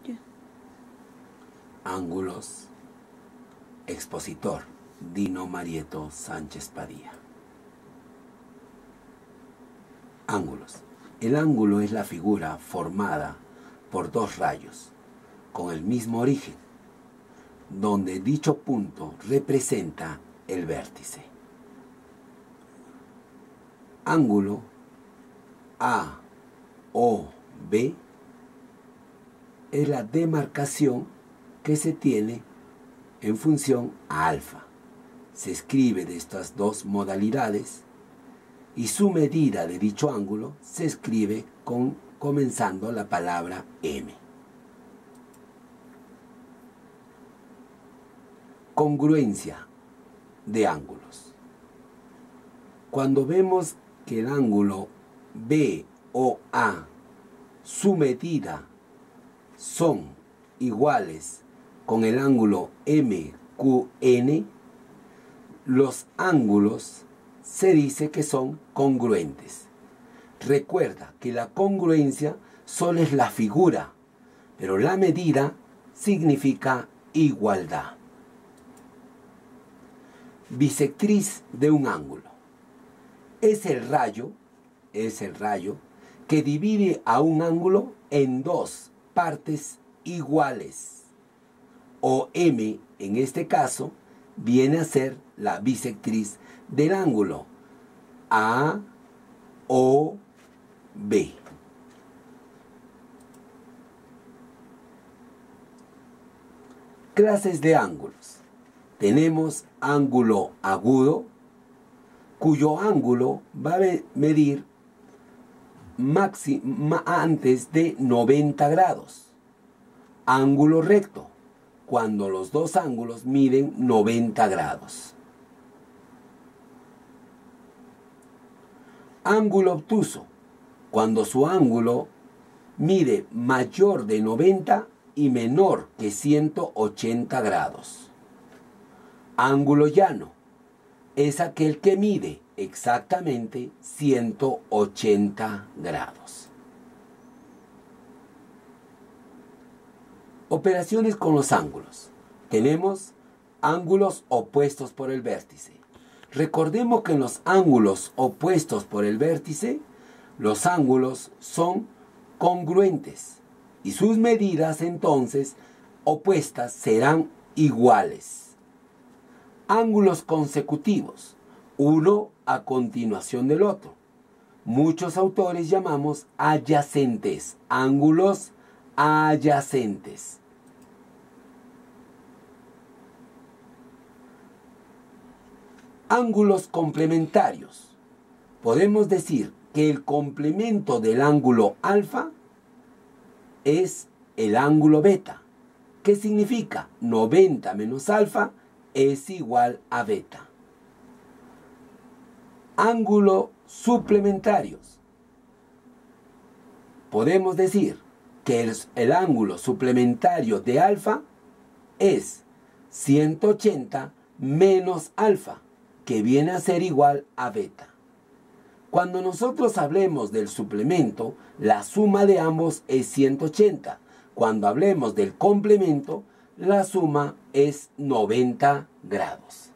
Ya. Ángulos. Expositor, Dino Marieto Sánchez Padilla. Ángulos. El ángulo es la figura formada por dos rayos con el mismo origen, donde dicho punto representa el vértice. Ángulo AOB es la demarcación que se tiene en función a alfa. Se escribe de estas dos modalidades y su medida de dicho ángulo se escribe comenzando la palabra M. Congruencia de ángulos. Cuando vemos que el ángulo BOA, su medida son iguales con el ángulo MQN, los ángulos se dice que son congruentes. Recuerda que la congruencia solo es la figura, pero la medida significa igualdad. Bisectriz de un ángulo. Es el rayo que divide a un ángulo en dos partes iguales. O M, en este caso, viene a ser la bisectriz del ángulo AOB. Clases de ángulos. Tenemos ángulo agudo, cuyo ángulo va a medir antes de 90 grados. Ángulo recto, cuando los dos ángulos miden 90 grados. Ángulo obtuso, cuando su ángulo mide mayor de 90 y menor que 180 grados. Ángulo llano es aquel que mide exactamente 180 grados. Operaciones con los ángulos. Tenemos ángulos opuestos por el vértice. Recordemos que en los ángulos opuestos por el vértice, los ángulos son congruentes y sus medidas entonces opuestas serán iguales. Ángulos consecutivos, uno a continuación del otro. Muchos autores llamamos adyacentes, ángulos adyacentes. Ángulos complementarios. Podemos decir que el complemento del ángulo alfa es el ángulo beta. ¿Qué significa? 90 menos alfa es igual a beta. Ángulos suplementarios. Podemos decir que el ángulo suplementario de alfa es 180 menos alfa, que viene a ser igual a beta. Cuando nosotros hablemos del suplemento, la suma de ambos es 180. Cuando hablemos del complemento, la suma es 90 grados.